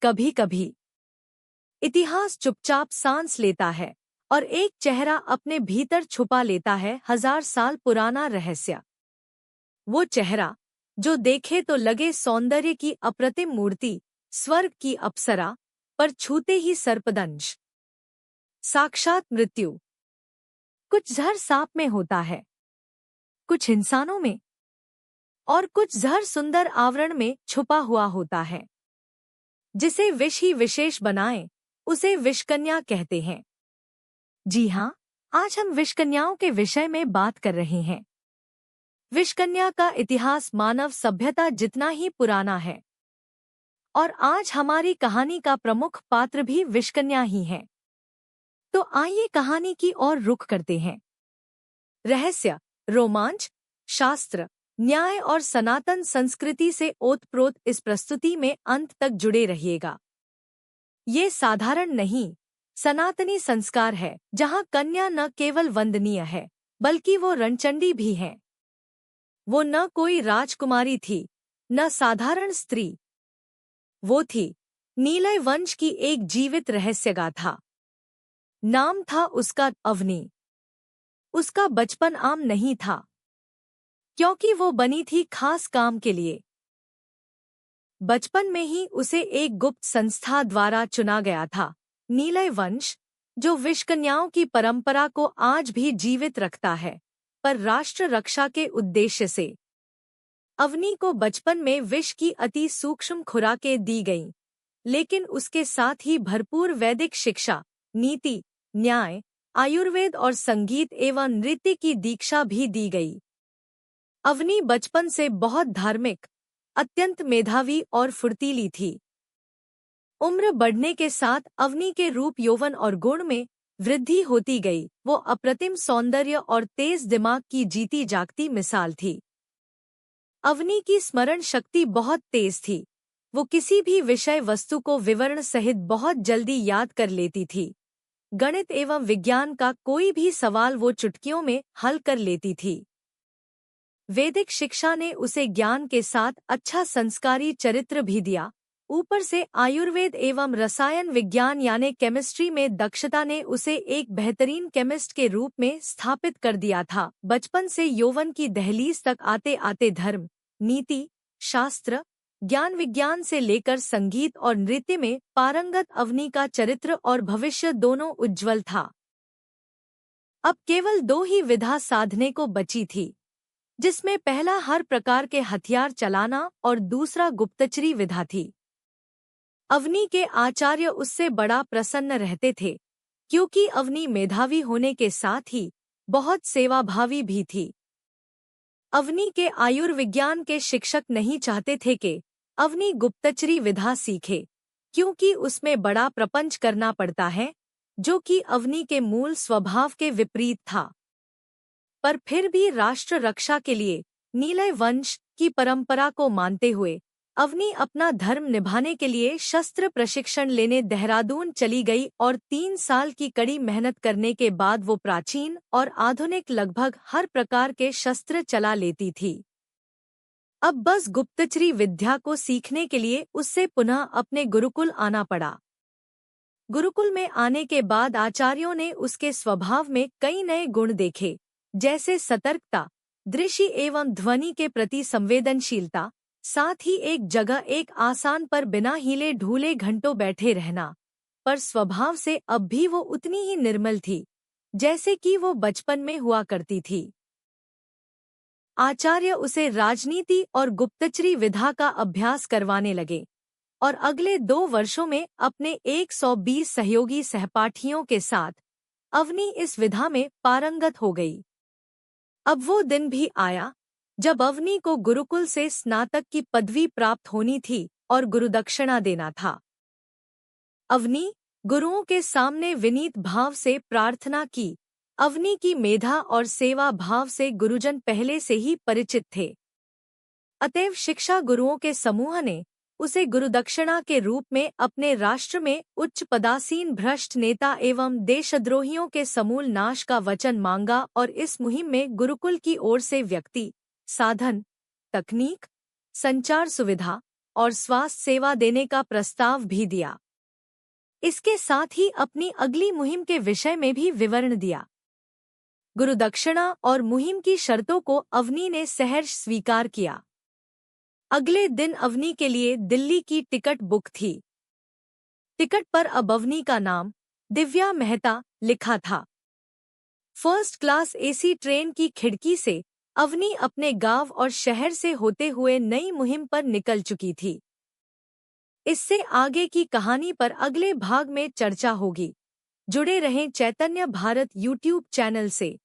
कभी कभी इतिहास चुपचाप सांस लेता है और एक चेहरा अपने भीतर छुपा लेता है 1000 साल पुराना रहस्य। वो चेहरा जो देखे तो लगे सौंदर्य की अप्रतिम मूर्ति, स्वर्ग की अप्सरा, पर छूते ही सर्पदंश, साक्षात मृत्यु। कुछ जहर सांप में होता है, कुछ इंसानों में, और कुछ जहर सुंदर आवरण में छुपा हुआ होता है। जिसे विष ही विशेष बनाए उसे विषकन्या कहते हैं। जी हाँ, आज हम विषकन्याओं के विषय में बात कर रहे हैं। विषकन्या का इतिहास मानव सभ्यता जितना ही पुराना है और आज हमारी कहानी का प्रमुख पात्र भी विषकन्या ही है। तो आइए कहानी की ओर रुख करते हैं। रहस्य, रोमांच, शास्त्र, न्याय और सनातन संस्कृति से ओतप्रोत इस प्रस्तुति में अंत तक जुड़े रहिएगा। ये साधारण नहीं, सनातनी संस्कार है जहाँ कन्या न केवल वंदनीय है बल्कि वो रणचंडी भी है। वो न कोई राजकुमारी थी, न साधारण स्त्री। वो थी नीलय वंश की एक जीवित रहस्यगाथा। नाम था उसका अवनी। उसका बचपन आम नहीं था, क्योंकि वो बनी थी खास काम के लिए। बचपन में ही उसे एक गुप्त संस्था द्वारा चुना गया था, नीलय वंश, जो विषकन्याओं की परंपरा को आज भी जीवित रखता है, पर राष्ट्र रक्षा के उद्देश्य से। अवनी को बचपन में विष की अति सूक्ष्म खुराकें दी गईं, लेकिन उसके साथ ही भरपूर वैदिक शिक्षा, नीति, न्याय, आयुर्वेद और संगीत एवं नृत्य की दीक्षा भी दी गई। अवनी बचपन से बहुत धार्मिक, अत्यंत मेधावी और फुर्तीली थी। उम्र बढ़ने के साथ अवनी के रूप, यौवन और गुण में वृद्धि होती गई। वो अप्रतिम सौंदर्य और तेज दिमाग की जीती जागती मिसाल थी। अवनी की स्मरण शक्ति बहुत तेज थी। वो किसी भी विषय वस्तु को विवरण सहित बहुत जल्दी याद कर लेती थी। गणित एवं विज्ञान का कोई भी सवाल वो चुटकियों में हल कर लेती थी। वैदिक शिक्षा ने उसे ज्ञान के साथ अच्छा संस्कारी चरित्र भी दिया। ऊपर से आयुर्वेद एवं रसायन विज्ञान यानी केमिस्ट्री में दक्षता ने उसे एक बेहतरीन केमिस्ट के रूप में स्थापित कर दिया था। बचपन से यौवन की दहलीज तक आते आते धर्म, नीति, शास्त्र, ज्ञान विज्ञान से लेकर संगीत और नृत्य में पारंगत अवनी का चरित्र और भविष्य दोनों उज्ज्वल था। अब केवल 2 ही विधा साधने को बची थी, जिसमें पहला हर प्रकार के हथियार चलाना और दूसरा गुप्तचरी विधा थी। अवनी के आचार्य उससे बड़ा प्रसन्न रहते थे, क्योंकि अवनी मेधावी होने के साथ ही बहुत सेवाभावी भी थी। अवनी के आयुर्विज्ञान के शिक्षक नहीं चाहते थे कि अवनी गुप्तचरी विधा सीखे, क्योंकि उसमें बड़ा प्रपंच करना पड़ता है, जो कि अवनी के मूल स्वभाव के विपरीत था। पर फिर भी राष्ट्र रक्षा के लिए नीलय वंश की परंपरा को मानते हुए अवनी अपना धर्म निभाने के लिए शस्त्र प्रशिक्षण लेने देहरादून चली गई और 3 साल की कड़ी मेहनत करने के बाद वो प्राचीन और आधुनिक लगभग हर प्रकार के शस्त्र चला लेती थी। अब बस गुप्तचरी विद्या को सीखने के लिए उससे पुनः अपने गुरुकुल आना पड़ा। गुरुकुल में आने के बाद आचार्यों ने उसके स्वभाव में कई नए गुण देखे, जैसे सतर्कता, दृश्य एवं ध्वनि के प्रति संवेदनशीलता, साथ ही एक जगह एक आसन पर बिना हिले ढूले घंटों बैठे रहना। पर स्वभाव से अब भी वो उतनी ही निर्मल थी, जैसे कि वो बचपन में हुआ करती थी। आचार्य उसे राजनीति और गुप्तचरी विधा का अभ्यास करवाने लगे और अगले 2 वर्षों में अपने 120 सहयोगी सहपाठियों के साथ अवनी इस विधा में पारंगत हो गई। अब वो दिन भी आया जब अवनी को गुरुकुल से स्नातक की पदवी प्राप्त होनी थी और गुरुदक्षिणा देना था। अवनी गुरुओं के सामने विनीत भाव से प्रार्थना की। अवनी की मेधा और सेवा भाव से गुरुजन पहले से ही परिचित थे। अतएव शिक्षा गुरुओं के समूह ने उसे गुरुदक्षिणा के रूप में अपने राष्ट्र में उच्च पदासीन भ्रष्ट नेता एवं देशद्रोहियों के समूल नाश का वचन मांगा और इस मुहिम में गुरुकुल की ओर से व्यक्ति, साधन, तकनीक, संचार सुविधा और स्वास्थ्य सेवा देने का प्रस्ताव भी दिया। इसके साथ ही अपनी अगली मुहिम के विषय में भी विवरण दिया। गुरुदक्षिणा और मुहिम की शर्तों को अवनी ने सहर्ष स्वीकार किया। अगले दिन अवनी के लिए दिल्ली की टिकट बुक थी। टिकट पर अब अवनी का नाम दिव्या मेहता लिखा था। फर्स्ट क्लास एसी ट्रेन की खिड़की से अवनी अपने गांव और शहर से होते हुए नई मुहिम पर निकल चुकी थी। इससे आगे की कहानी पर अगले भाग में चर्चा होगी। जुड़े रहें चैतन्य भारत यूट्यूब चैनल से।